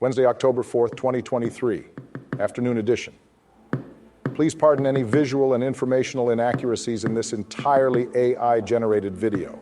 Wednesday, October 4th, 2023, afternoon edition. Please pardon any visual and informational inaccuracies in this entirely AI-generated video.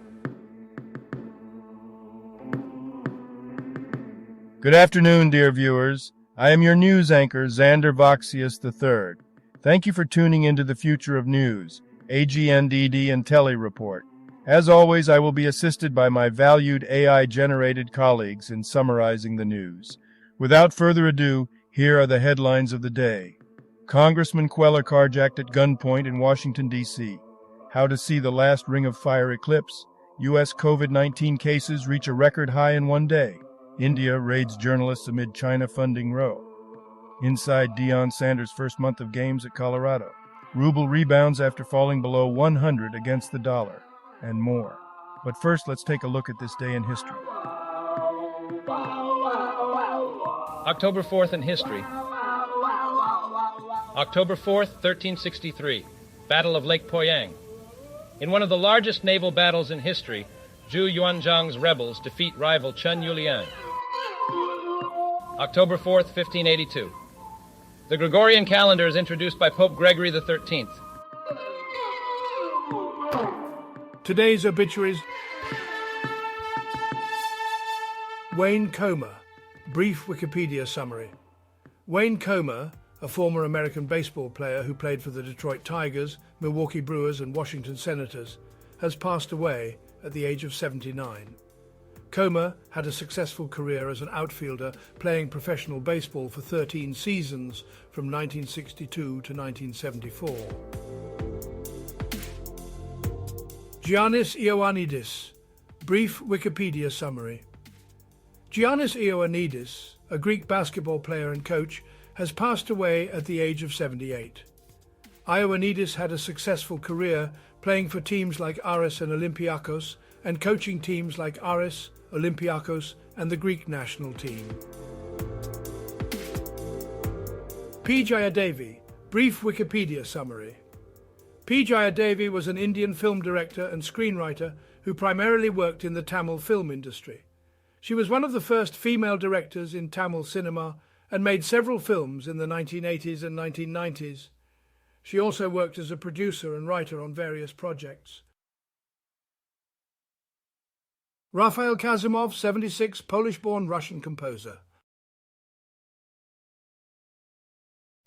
Good afternoon, dear viewers. I am your news anchor, Xander Voxius III. Thank you for tuning into the future of news, AGNDD Intellireport. As always, I will be assisted by my valued AI-generated colleagues in summarizing the news. Without further ado, here are the headlines of the day. Congressman Queller carjacked at gunpoint in Washington, D.C. How to see the last ring of fire eclipse. U.S. COVID-19 cases reach a record high in one day. India raids journalists amid China funding row. Inside Deion Sanders' first month of games at Colorado. Ruble rebounds after falling below 100 against the dollar. And more. But first, let's take a look at this day in history. October 4th in history. October 4th, 1363, Battle of Lake Poyang. In one of the largest naval battles in history, Zhu Yuanzhang's rebels defeat rival Chen Yuliang. October 4th, 1582. The Gregorian calendar is introduced by Pope Gregory XIII. Today's obituaries. Wayne Comer. Brief Wikipedia summary. Wayne Comer, a former American baseball player who played for the Detroit Tigers, Milwaukee Brewers and Washington Senators, has passed away at the age of 79. Comer had a successful career as an outfielder, playing professional baseball for 13 seasons from 1962 to 1974. Giannis Ioannidis. Brief Wikipedia summary. Giannis Ioannidis, a Greek basketball player and coach, has passed away at the age of 78. Ioannidis had a successful career playing for teams like Aris and Olympiakos and coaching teams like Aris, Olympiakos and the Greek national team. P. Jayadevi. Brief Wikipedia summary. P. Jayadevi was an Indian film director and screenwriter who primarily worked in the Tamil film industry. She was one of the first female directors in Tamil cinema and made several films in the 1980s and 1990s. She also worked as a producer and writer on various projects. Raphael Kazimov, 76, Polish-born Russian composer.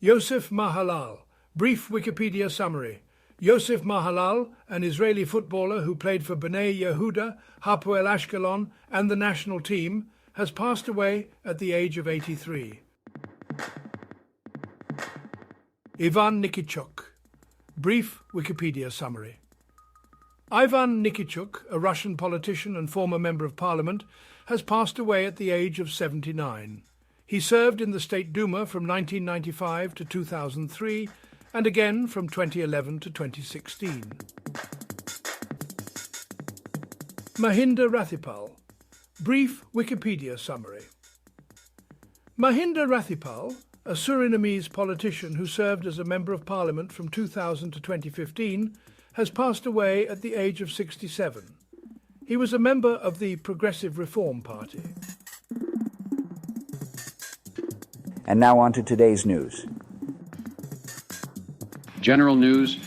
Yosef Mahalal. Brief Wikipedia summary. Yosef Mahalal, an Israeli footballer who played for Bnei Yehuda, Hapoel Ashkelon and the national team, has passed away at the age of 83. Ivan Nikichuk. Brief Wikipedia summary. Ivan Nikichuk, a Russian politician and former member of parliament, has passed away at the age of 79. He served in the State Duma from 1995 to 2003 and again from 2011 to 2016. Mahinda Rathipal. Brief Wikipedia summary. Mahinda Rathipal, a Surinamese politician who served as a Member of Parliament from 2000 to 2015, has passed away at the age of 67. He was a member of the Progressive Reform Party. And now on to today's news. General news.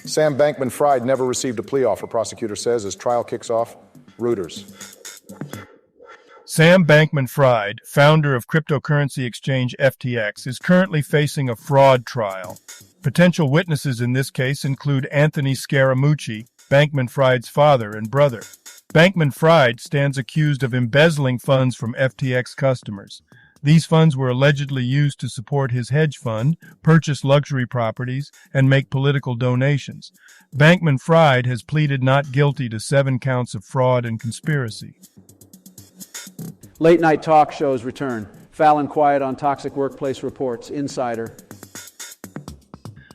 Sam Bankman-Fried never received a plea offer, prosecutor says, as trial kicks off. Reuters. Sam Bankman-Fried, founder of cryptocurrency exchange FTX, is currently facing a fraud trial. Potential witnesses in this case include Anthony Scaramucci, Bankman-Fried's father and brother. Bankman-Fried stands accused of embezzling funds from FTX customers. These funds were allegedly used to support his hedge fund, purchase luxury properties, and make political donations. Bankman-Fried has pleaded not guilty to 7 counts of fraud and conspiracy. Late-night talk shows return. Fallon quiet on toxic workplace reports. Insider.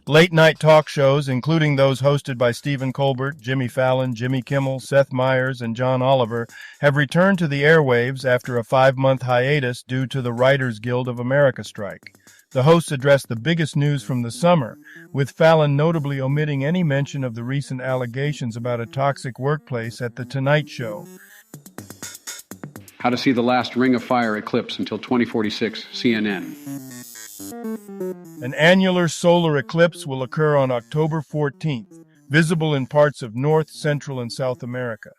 Late-night talk shows, including those hosted by Stephen Colbert, Jimmy Fallon, Jimmy Kimmel, Seth Meyers, and John Oliver, have returned to the airwaves after a 5-month hiatus due to the Writers Guild of America strike. The hosts addressed the biggest news from the summer, with Fallon notably omitting any mention of the recent allegations about a toxic workplace at The Tonight Show. How to see the last ring of fire eclipse until 2046, CNN. An annular solar eclipse will occur on October 14th, visible in parts of North, Central, and South America.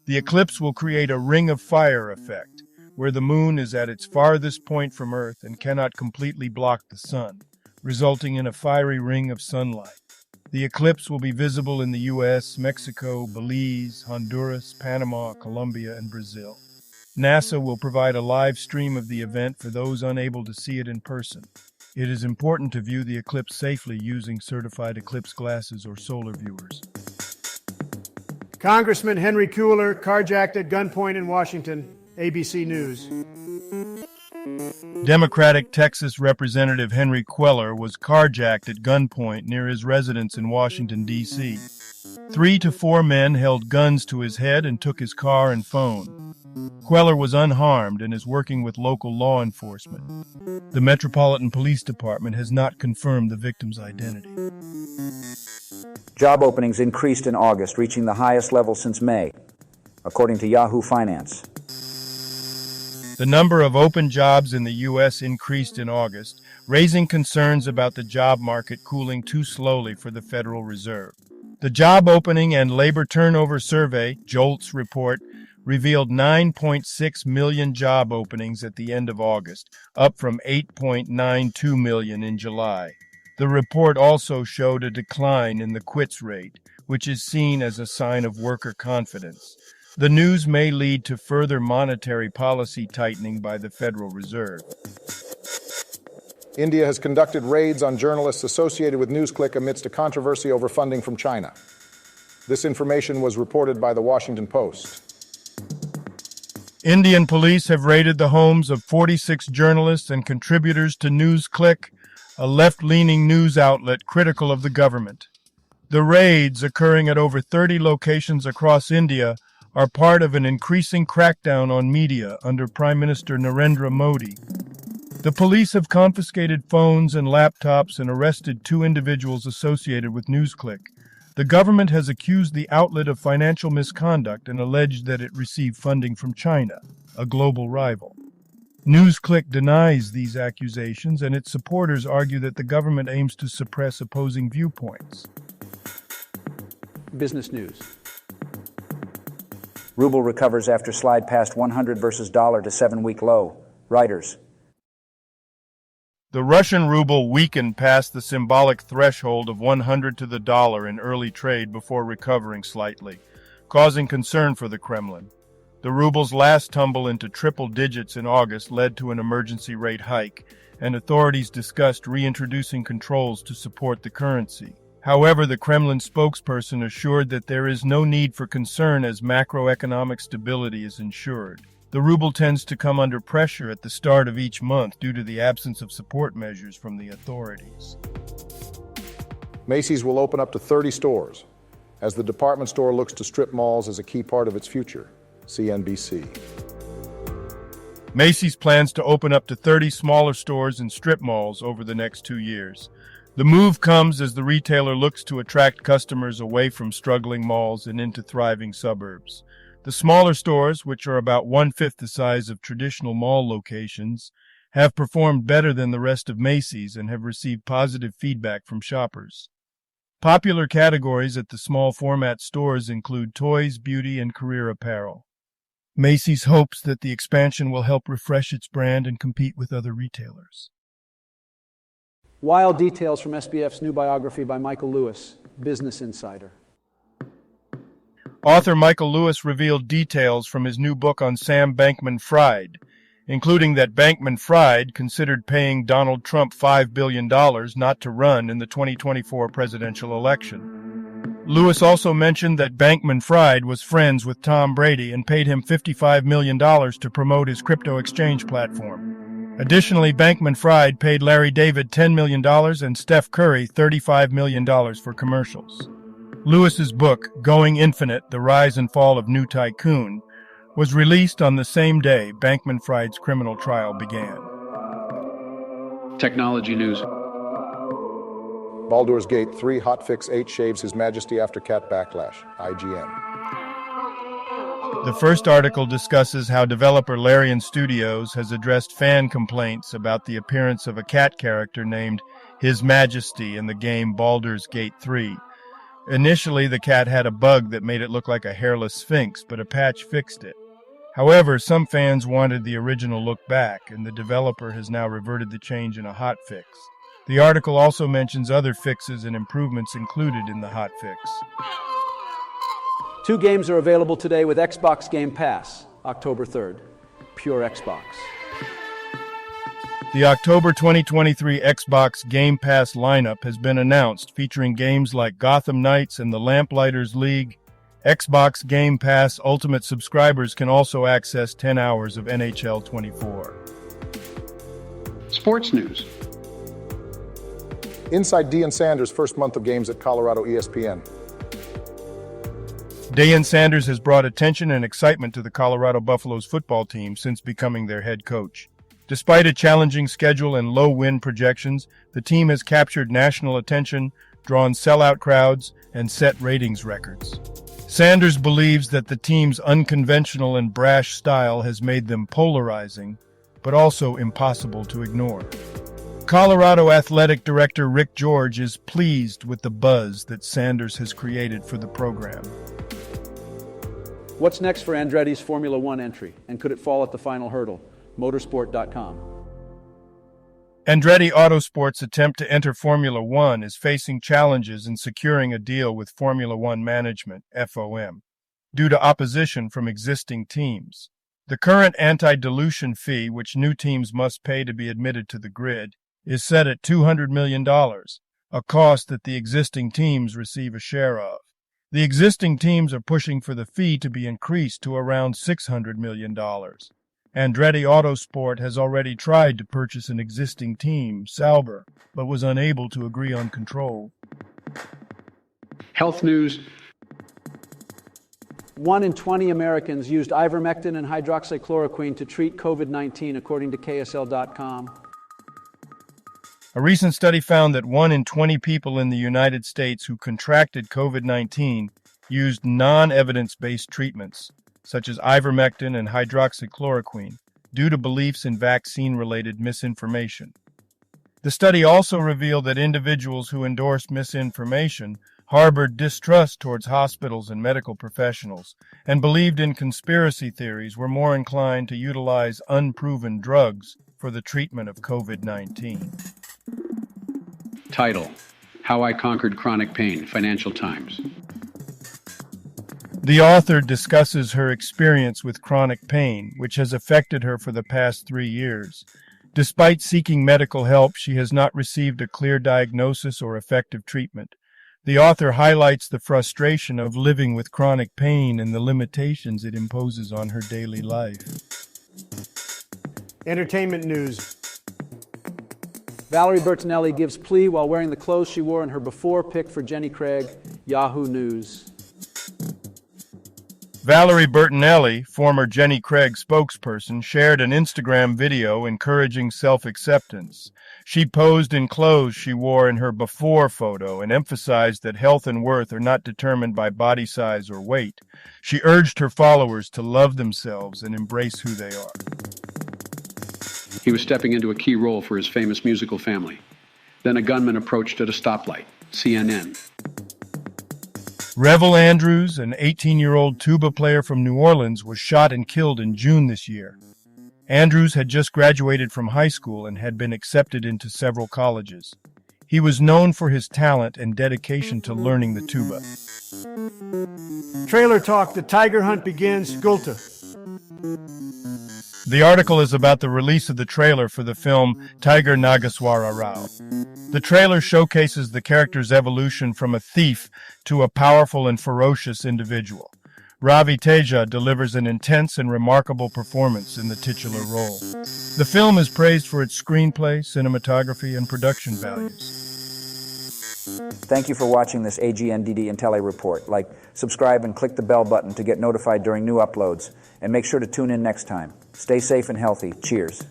The eclipse will create a ring of fire effect, where the moon is at its farthest point from Earth and cannot completely block the sun, resulting in a fiery ring of sunlight. The eclipse will be visible in the U.S., Mexico, Belize, Honduras, Panama, Colombia, and Brazil. NASA will provide a live stream of the event for those unable to see it in person. It is important to view the eclipse safely using certified eclipse glasses or solar viewers. Congressman Henry Kuehler carjacked at gunpoint in Washington. ABC News. Democratic Texas Representative Henry Kuehler was carjacked at gunpoint near his residence in Washington, D.C. 3 to 4 men held guns to his head and took his car and phone. Kuehler was unharmed and is working with local law enforcement. The Metropolitan Police Department has not confirmed the victim's identity. Job openings increased in August, reaching the highest level since May, according to Yahoo Finance. The number of open jobs in the U.S. increased in August, raising concerns about the job market cooling too slowly for the Federal Reserve. The Job Opening and Labor Turnover Survey, JOLTS report, revealed 9.6 million job openings at the end of August, up from 8.92 million in July. The report also showed a decline in the quits rate, which is seen as a sign of worker confidence. The news may lead to further monetary policy tightening by the Federal Reserve. India has conducted raids on journalists associated with NewsClick amidst a controversy over funding from China. This information was reported by the Washington Post. Indian police have raided the homes of 46 journalists and contributors to NewsClick, a left-leaning news outlet critical of the government. The raids, occurring at over 30 locations across India, are part of an increasing crackdown on media under Prime Minister Narendra Modi. The police have confiscated phones and laptops and arrested 2 individuals associated with NewsClick. The government has accused the outlet of financial misconduct and alleged that it received funding from China, a global rival. NewsClick denies these accusations, and its supporters argue that the government aims to suppress opposing viewpoints. Business news. Ruble recovers after slide past 100 versus dollar to 7-week low. Reuters. The Russian ruble weakened past the symbolic threshold of 100 to the dollar in early trade before recovering slightly, causing concern for the Kremlin. The ruble's last tumble into triple digits in August led to an emergency rate hike, and authorities discussed reintroducing controls to support the currency. However, the Kremlin spokesperson assured that there is no need for concern as macroeconomic stability is ensured. The ruble tends to come under pressure at the start of each month due to the absence of support measures from the authorities. Macy's will open up to 30 stores as the department store looks to strip malls as a key part of its future. CNBC. Macy's plans to open up to 30 smaller stores and strip malls over the next 2 years. The move comes as the retailer looks to attract customers away from struggling malls and into thriving suburbs. The smaller stores, which are about 1/5 the size of traditional mall locations, have performed better than the rest of Macy's and have received positive feedback from shoppers. Popular categories at the small format stores include toys, beauty, and career apparel. Macy's hopes that the expansion will help refresh its brand and compete with other retailers. Wild details from SBF's new biography by Michael Lewis, Business Insider. Author Michael Lewis revealed details from his new book on Sam Bankman-Fried, including that Bankman-Fried considered paying Donald Trump $5 billion not to run in the 2024 presidential election. Lewis also mentioned that Bankman-Fried was friends with Tom Brady and paid him $55 million to promote his crypto exchange platform. Additionally, Bankman-Fried paid Larry David $10 million and Steph Curry $35 million for commercials. Lewis's book, Going Infinite: The Rise and Fall of New Tycoon, was released on the same day Bankman-Fried's criminal trial began. Technology news. Baldur's Gate 3 hotfix 8 shaves His Majesty after cat backlash. IGN. The first article discusses how developer Larian Studios has addressed fan complaints about the appearance of a cat character named His Majesty in the game Baldur's Gate 3. Initially, the cat had a bug that made it look like a hairless sphinx, but a patch fixed it. However, some fans wanted the original look back, and the developer has now reverted the change in a hotfix. The article also mentions other fixes and improvements included in the hotfix. 2 games are available today with Xbox Game Pass, October 3rd. Pure Xbox. The October 2023 Xbox Game Pass lineup has been announced, featuring games like Gotham Knights and the Lamplighters League. Xbox Game Pass Ultimate subscribers can also access 10 hours of NHL 24. Sports news. Inside Deion Sanders' first month of games at Colorado ESPN. Deion Sanders has brought attention and excitement to the Colorado Buffaloes football team since becoming their head coach. Despite a challenging schedule and low win projections, the team has captured national attention, drawn sellout crowds, and set ratings records. Sanders believes that the team's unconventional and brash style has made them polarizing, but also impossible to ignore. Colorado Athletic Director Rick George is pleased with the buzz that Sanders has created for the program. What's next for Andretti's Formula One entry, and could it fall at the final hurdle? Motorsport.com. Andretti Autosport's attempt to enter Formula One is facing challenges in securing a deal with Formula One Management, FOM, due to opposition from existing teams. The current anti-dilution fee, which new teams must pay to be admitted to the grid, is set at $200 million, a cost that the existing teams receive a share of. The existing teams are pushing for the fee to be increased to around $600 million. Andretti Autosport has already tried to purchase an existing team, Sauber, but was unable to agree on control. Health news. 1 in 20 Americans used ivermectin and hydroxychloroquine to treat COVID-19, according to KSL.com. A recent study found that 1 in 20 people in the United States who contracted COVID-19 used non-evidence-based treatments, such as ivermectin and hydroxychloroquine, due to beliefs in vaccine-related misinformation. The study also revealed that individuals who endorsed misinformation harbored distrust towards hospitals and medical professionals, and believed in conspiracy theories were more inclined to utilize unproven drugs for the treatment of COVID-19. Title: How I Conquered Chronic Pain, Financial Times. The author discusses her experience with chronic pain, which has affected her for the past 3 years. Despite seeking medical help, she has not received a clear diagnosis or effective treatment. The author highlights the frustration of living with chronic pain and the limitations it imposes on her daily life. Entertainment news. Valerie Bertinelli gives plea while wearing the clothes she wore in her before pic for Jenny Craig, Yahoo News. Valerie Bertinelli, former Jenny Craig spokesperson, shared an Instagram video encouraging self-acceptance. She posed in clothes she wore in her before photo and emphasized that health and worth are not determined by body size or weight. She urged her followers to love themselves and embrace who they are. He was stepping into a key role for his famous musical family. Then a gunman approached at a stoplight. CNN. Revel Andrews, an 18-year-old tuba player from New Orleans, was shot and killed in June this year. Andrews had just graduated from high school and had been accepted into several colleges. He was known for his talent and dedication to learning the tuba. Trailer talk, the tiger hunt begins, Gulta. The article is about the release of the trailer for the film Tiger Nagaswara Rao. The trailer showcases the character's evolution from a thief to a powerful and ferocious individual. Ravi Teja delivers an intense and remarkable performance in the titular role. The film is praised for its screenplay, cinematography, and production values. Thank you for watching this AGNDD Intellireport. Like, subscribe, and click the bell button to get notified during new uploads. And make sure to tune in next time. Stay safe and healthy. Cheers.